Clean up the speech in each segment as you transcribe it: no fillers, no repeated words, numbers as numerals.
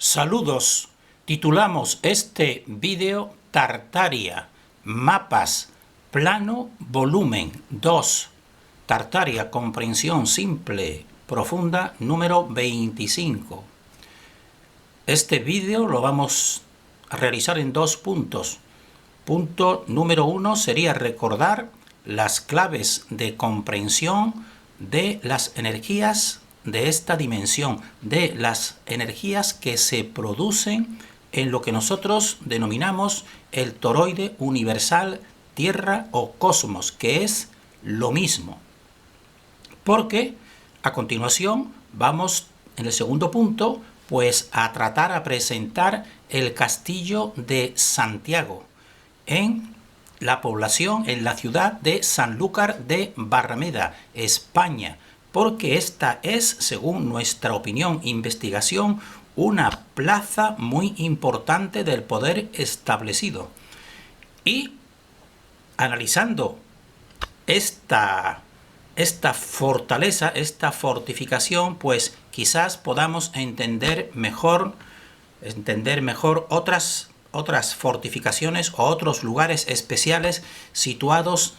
Saludos. Titulamos este vídeo Tartaria, mapas, plano, volumen 2. Tartaria, comprensión simple, profunda, número 25. Este vídeo lo vamos a realizar en 2 puntos. Punto número 1 sería recordar las claves de comprensión de las energías de esta dimensión, de las energías que se producen en lo que nosotros denominamos el toroide universal, Tierra o cosmos, que es lo mismo. Porque a continuación vamos, en el segundo punto, pues a tratar a presentar el castillo de Santiago en la población, en la ciudad de Sanlúcar de Barrameda, España, porque esta es, según nuestra opinión e investigación, una plaza muy importante del poder establecido. Y analizando esta fortaleza, esta fortificación, pues quizás podamos entender mejor otras fortificaciones o otros lugares especiales situados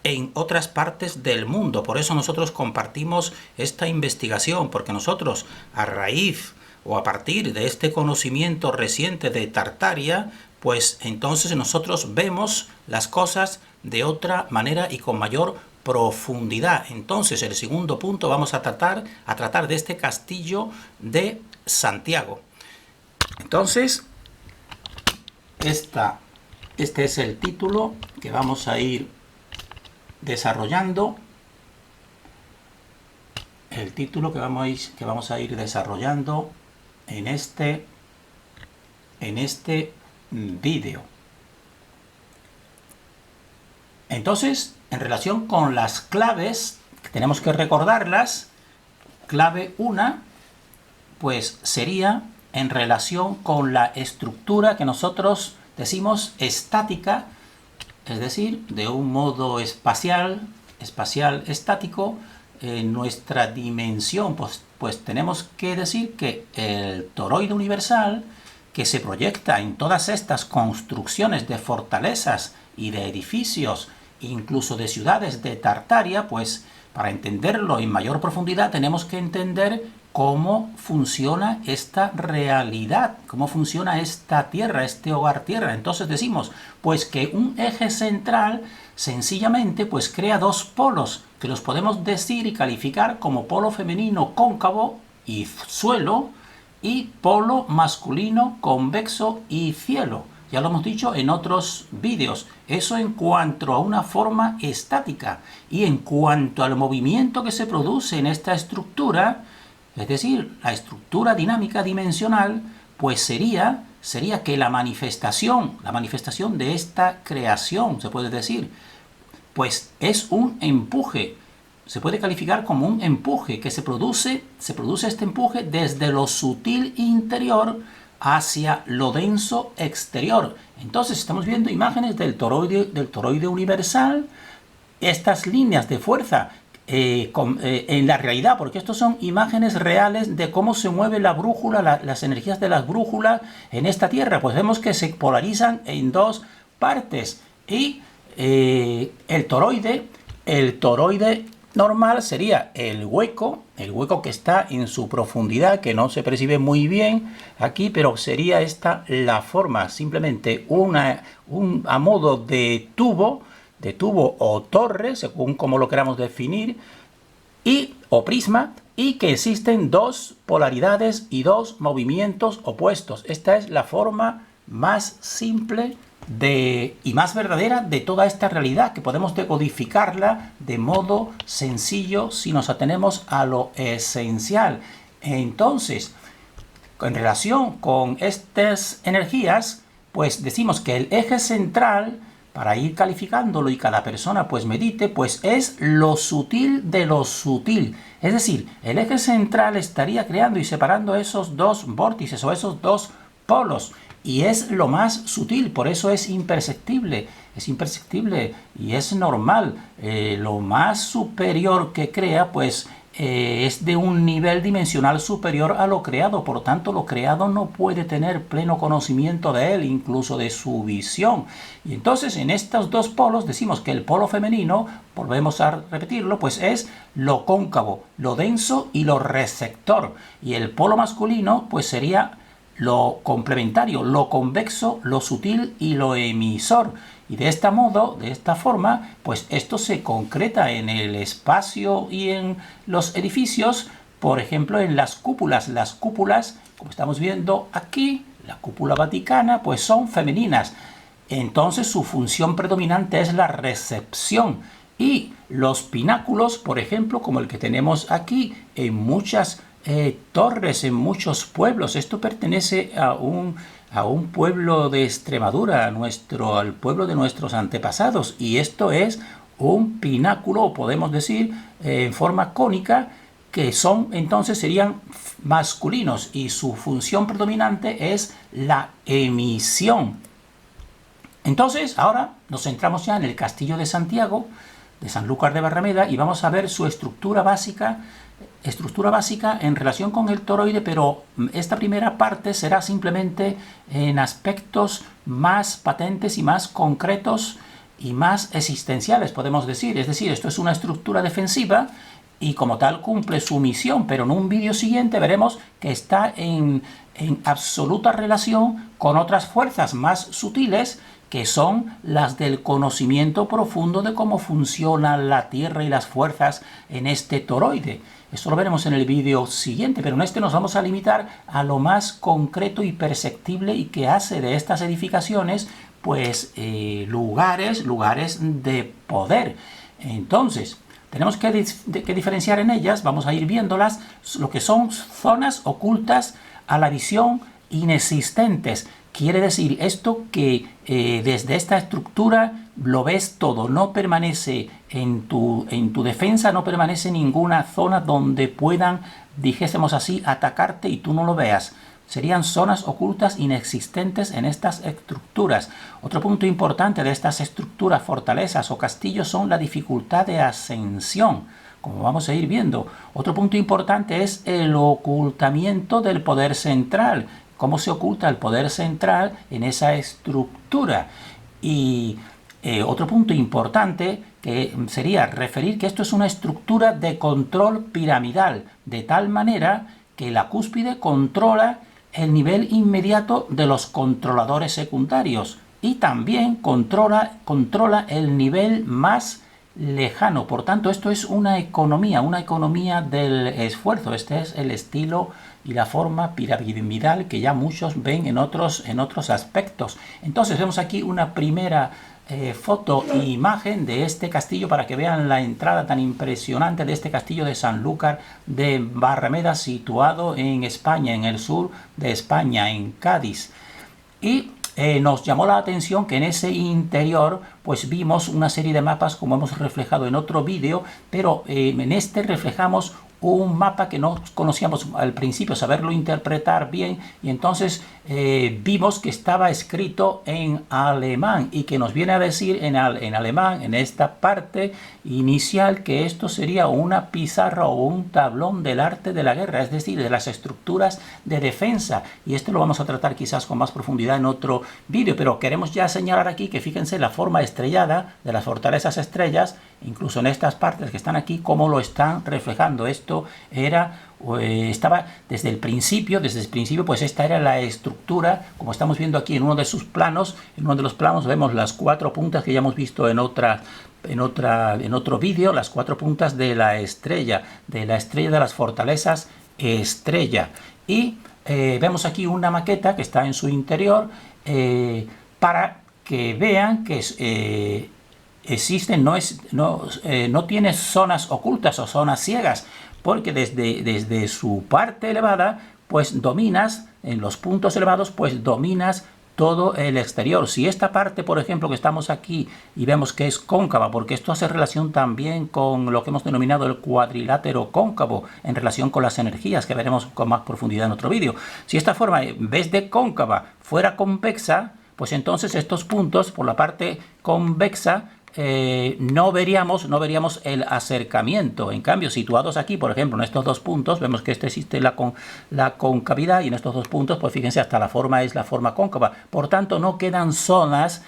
en otras partes del mundo. Por eso nosotros compartimos esta investigación, porque nosotros, a raíz o a partir de este conocimiento reciente de Tartaria, pues entonces nosotros vemos las cosas de otra manera y con mayor profundidad. Entonces, el segundo punto vamos a tratar de este castillo de Santiago. Entonces, este es el título que vamos a ir desarrollando. El título que vamos a ir desarrollando en este vídeo. Entonces, en relación con las claves, tenemos que recordarlas. Clave 1, pues sería en relación con la estructura que nosotros decimos estática, es decir, de un modo espacial estático, en nuestra dimensión, pues tenemos que decir que el toroide universal, que se proyecta en todas estas construcciones de fortalezas y de edificios, incluso de ciudades de Tartaria, pues para entenderlo en mayor profundidad tenemos que entender cómo funciona esta realidad, cómo funciona esta tierra, este hogar tierra. Entonces decimos, pues que un eje central sencillamente pues crea dos polos, que los podemos decir y calificar como polo femenino cóncavo y suelo, y polo masculino convexo y cielo. Ya lo hemos dicho en otros vídeos. Eso en cuanto a una forma estática. Y en cuanto al movimiento que se produce en esta estructura, es decir, la estructura dinámica dimensional, pues sería que la manifestación de esta creación, se puede decir, pues es un empuje. Se puede calificar como un empuje, que se produce este empuje desde lo sutil interior hacia lo denso exterior. Entonces estamos viendo imágenes del toroide universal, estas líneas de fuerza en la realidad, porque estos son imágenes reales de cómo se mueve la brújula, las energías de las brújulas en esta Tierra. Pues vemos que se polarizan en dos partes, y el toroide normal sería el hueco que está en su profundidad, que no se percibe muy bien aquí, pero sería esta la forma, simplemente a modo de tubo o torre, según como lo queramos definir, o prisma, y que existen dos polaridades y dos movimientos opuestos. Esta es la forma más simple y más verdadera de toda esta realidad, que podemos decodificarla de modo sencillo si nos atenemos a lo esencial. Entonces, en relación con estas energías, pues decimos que el eje central, para ir calificándolo y cada persona pues medite, pues es lo sutil de lo sutil. Es decir, el eje central estaría creando y separando esos dos vórtices o esos dos polos, y es lo más sutil, por eso es imperceptible y es normal. Lo más superior que crea pues es de un nivel dimensional superior a lo creado. Por tanto, lo creado no puede tener pleno conocimiento de él, incluso de su visión. Y entonces, en estos dos polos, decimos que el polo femenino, volvemos a repetirlo, pues es lo cóncavo, lo denso y lo receptor. Y el polo masculino, pues sería lo complementario, lo convexo, lo sutil y lo emisor. Y de este modo, de esta forma, pues esto se concreta en el espacio y en los edificios, por ejemplo, en las cúpulas. Las cúpulas, como estamos viendo aquí, la cúpula vaticana, pues son femeninas. Entonces su función predominante es la recepción. Y los pináculos, por ejemplo, como el que tenemos aquí, en muchas torres, en muchos pueblos. Esto pertenece a un pueblo de Extremadura, al pueblo de nuestros antepasados. Y esto es un pináculo, o podemos decir, en forma cónica, que entonces serían masculinos. Y su función predominante es la emisión. Entonces, ahora nos centramos ya en el Castillo de Santiago, de Sanlúcar de Barrameda, y vamos a ver su estructura básica en relación con el toroide, pero esta primera parte será simplemente en aspectos más patentes y más concretos y más existenciales, podemos decir. Es decir, esto es una estructura defensiva y como tal cumple su misión, pero en un vídeo siguiente veremos que está en absoluta relación con otras fuerzas más sutiles, que son las del conocimiento profundo de cómo funciona la Tierra y las fuerzas en este toroide. Esto lo veremos en el vídeo siguiente, pero en este nos vamos a limitar a lo más concreto y perceptible y que hace de estas edificaciones pues lugares de poder. Entonces, tenemos que diferenciar en ellas, vamos a ir viéndolas, lo que son zonas ocultas a la visión inexistentes. Quiere decir esto que desde esta estructura lo ves todo, no permanece en tu defensa, no permanece ninguna zona donde puedan, dijésemos así, atacarte y tú no lo veas. Serían zonas ocultas inexistentes en estas estructuras. Otro punto importante de estas estructuras, fortalezas o castillos, son la dificultad de ascensión, como vamos a ir viendo. Otro punto importante es el ocultamiento del poder central. Cómo se oculta el poder central en esa estructura. Y otro punto importante que sería referir que esto es una estructura de control piramidal, de tal manera que la cúspide controla el nivel inmediato de los controladores secundarios y también controla el nivel más lejano. Por tanto, esto es una economía del esfuerzo. Este es el estilo y la forma piramidal que ya muchos ven en otros aspectos. Entonces vemos aquí una primera foto e imagen de este castillo para que vean la entrada tan impresionante de este castillo de Sanlúcar de Barrameda, situado en España, en el sur de España, en Cádiz. Y nos llamó la atención que en ese interior pues vimos una serie de mapas, como hemos reflejado en otro vídeo, pero en este reflejamos un mapa que no conocíamos al principio, saberlo interpretar bien, y entonces vimos que estaba escrito en alemán y que nos viene a decir en alemán, en esta parte inicial, que esto sería una pizarra o un tablón del arte de la guerra, es decir, de las estructuras de defensa, y esto lo vamos a tratar quizás con más profundidad en otro vídeo, pero queremos ya señalar aquí que fíjense la forma estrellada de las fortalezas estrellas, incluso en estas partes que están aquí, cómo lo están reflejando. Esto estaba desde el principio, pues esta era la estructura, como estamos viendo aquí en uno de sus planos. En uno de los planos vemos las 4 puntas que ya hemos visto en otro vídeo, las 4 puntas de la estrella de las fortalezas estrella. Y vemos aquí una maqueta que está en su interior para que vean que existen, no tiene zonas ocultas o zonas ciegas, porque desde su parte elevada, pues dominas, en los puntos elevados, pues dominas todo el exterior. Si esta parte, por ejemplo, que estamos aquí y vemos que es cóncava, porque esto hace relación también con lo que hemos denominado el cuadrilátero cóncavo, en relación con las energías, que veremos con más profundidad en otro vídeo. Si esta forma, en vez de cóncava, fuera convexa, pues entonces estos puntos por la parte convexa no veríamos el acercamiento. En cambio, situados aquí, por ejemplo, en estos dos puntos, vemos que existe la concavidad, y en estos dos puntos, pues fíjense, hasta la forma es la forma cóncava. Por tanto, no quedan zonas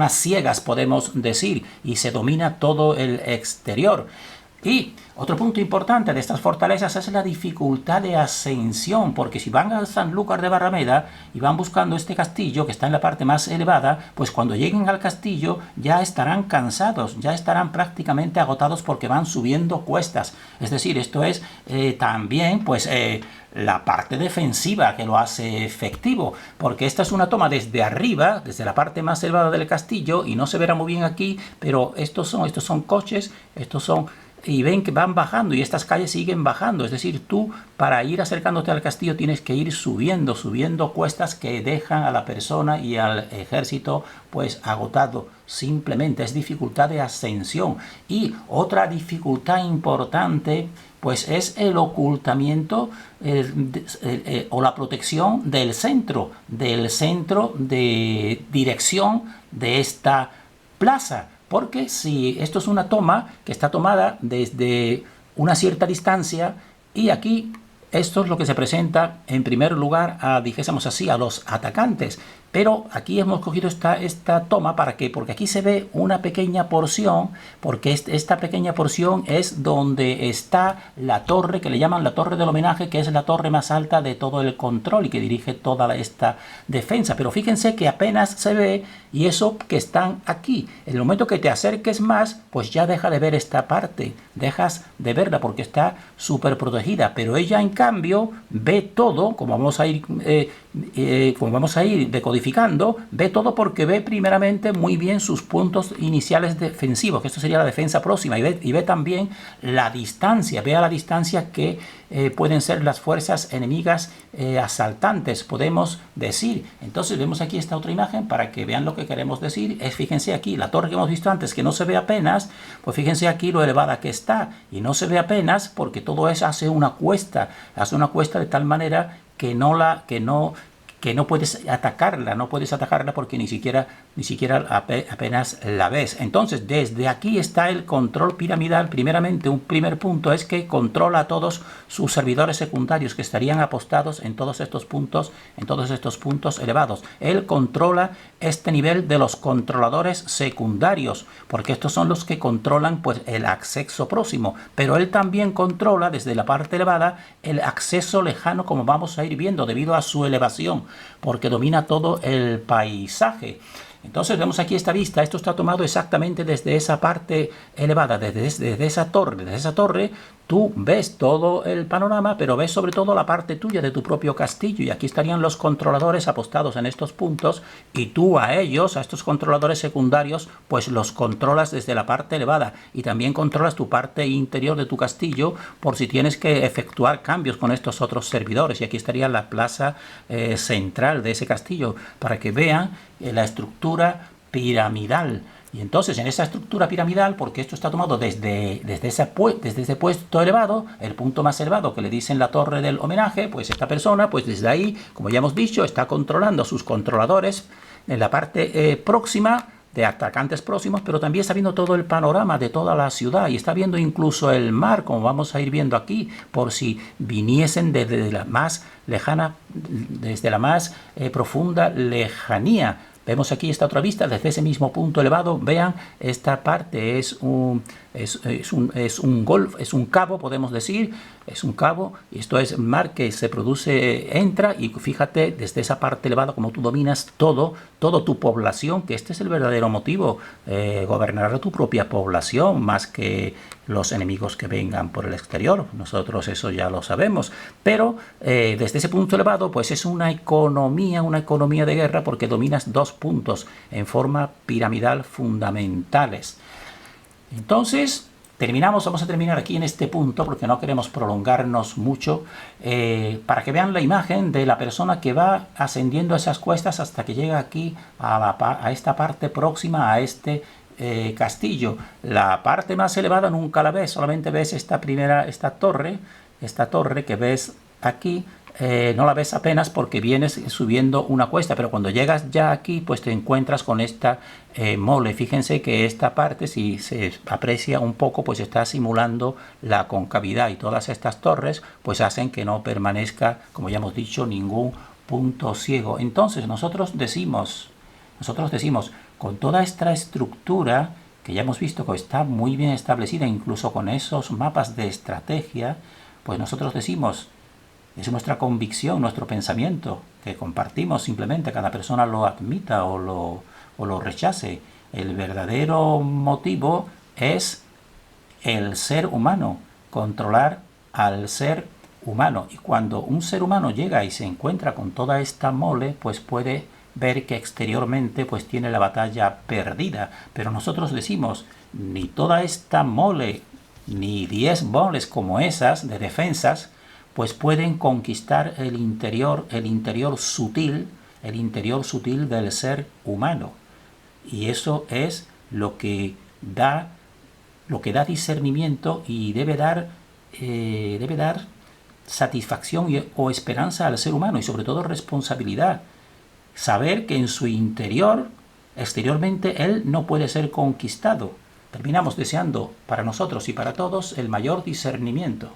ciegas, podemos decir, y se domina todo el exterior. Y otro punto importante de estas fortalezas es la dificultad de ascensión, porque si van a Sanlúcar de Barrameda y van buscando este castillo que está en la parte más elevada, pues cuando lleguen al castillo ya estarán cansados, ya estarán prácticamente agotados porque van subiendo cuestas. Es decir, esto es también pues la parte defensiva que lo hace efectivo, porque esta es una toma desde arriba, desde la parte más elevada del castillo, y no se verá muy bien aquí, pero estos son coches, y ven que van bajando y estas calles siguen bajando. Es decir, tú para ir acercándote al castillo tienes que ir subiendo cuestas que dejan a la persona y al ejército pues agotado. Simplemente es dificultad de ascensión. Y otra dificultad importante pues es el ocultamiento o la protección del centro de dirección de esta plaza. Porque si esto es una toma que está tomada desde una cierta distancia, y aquí esto es lo que se presenta en primer lugar dijésemos así, a los atacantes. Pero aquí hemos cogido esta toma ¿para qué? Porque aquí se ve una pequeña porción, porque esta pequeña porción es donde está la torre, que le llaman la torre del homenaje, que es la torre más alta de todo el control y que dirige toda esta defensa. Pero fíjense que apenas se ve, y eso que están aquí. En el momento que te acerques más, pues ya deja de ver esta parte, dejas de verla porque está súper protegida. Pero ella en cambio ve todo, como vamos a ir decodificando, ve todo porque ve primeramente muy bien sus puntos iniciales defensivos, que esto sería la defensa próxima, y ve también la distancia, ve a la distancia que pueden ser las fuerzas enemigas asaltantes, podemos decir. Entonces vemos aquí esta otra imagen para que vean lo que queremos decir. Fíjense aquí, la torre que hemos visto antes, que no se ve apenas, pues fíjense aquí lo elevada que está, y no se ve apenas porque todo eso hace una cuesta de tal manera que no puedes atacarla porque ni siquiera apenas la ves. Entonces, desde aquí está el control piramidal. Primeramente, un primer punto es que controla a todos sus servidores secundarios que estarían apostados en todos estos puntos elevados. Él controla este nivel de los controladores secundarios, porque estos son los que controlan pues el acceso próximo, pero él también controla desde la parte elevada el acceso lejano, como vamos a ir viendo, debido a su elevación, porque domina todo el paisaje. Entonces vemos aquí esta vista. Esto está tomado exactamente desde esa parte elevada, desde esa torre. Desde esa torre tú ves todo el panorama, pero ves sobre todo la parte tuya de tu propio castillo. Y aquí estarían los controladores apostados en estos puntos, y tú a estos controladores secundarios, pues los controlas desde la parte elevada, y también controlas tu parte interior de tu castillo por si tienes que efectuar cambios con estos otros servidores. Y aquí estaría la plaza central de ese castillo, para que vean la estructura piramidal. Y entonces en esa estructura piramidal, porque esto está tomado desde ese puesto elevado, el punto más elevado que le dicen la torre del homenaje, pues esta persona, pues desde ahí, como ya hemos dicho, está controlando a sus controladores en la parte próxima, de atacantes próximos, pero también está viendo todo el panorama de toda la ciudad, y está viendo incluso el mar, como vamos a ir viendo aquí, por si viniesen desde la más lejana, desde la más profunda lejanía. Vemos aquí esta otra vista desde ese mismo punto elevado. Vean, esta parte es un cabo, podemos decir, es un cabo, y esto es mar que se produce, entra, y fíjate desde esa parte elevada como tú dominas todo tu población, que este es el verdadero motivo, gobernar a tu propia población más que los enemigos que vengan por el exterior. Nosotros eso ya lo sabemos, pero desde ese punto elevado pues es una economía de guerra, porque dominas dos puntos en forma piramidal fundamentales. Entonces vamos a terminar aquí en este punto porque no queremos prolongarnos mucho, para que vean la imagen de la persona que va ascendiendo esas cuestas hasta que llega aquí a esta parte próxima a este castillo. La parte más elevada nunca la ves, solamente ves esta torre que ves aquí. no la ves apenas porque vienes subiendo una cuesta, pero cuando llegas ya aquí, pues te encuentras con esta mole. Fíjense que esta parte, si se aprecia un poco, pues está simulando la concavidad, y todas estas torres pues hacen que no permanezca, como ya hemos dicho, ningún punto ciego. Entonces nosotros decimos, con toda esta estructura que ya hemos visto que está muy bien establecida, incluso con esos mapas de estrategia, pues nosotros decimos, es nuestra convicción, nuestro pensamiento, que compartimos simplemente, cada persona lo admita o lo rechace. El verdadero motivo es el ser humano, controlar al ser humano. Y cuando un ser humano llega y se encuentra con toda esta mole, pues puede ver que exteriormente pues tiene la batalla perdida. Pero nosotros decimos, ni toda esta mole, ni 10 moles como esas de defensas, pues pueden conquistar el interior sutil del ser humano. Y eso es lo que da discernimiento y debe dar satisfacción o esperanza al ser humano, y sobre todo responsabilidad. Saber que en su interior, exteriormente, él no puede ser conquistado. Terminamos deseando para nosotros y para todos el mayor discernimiento.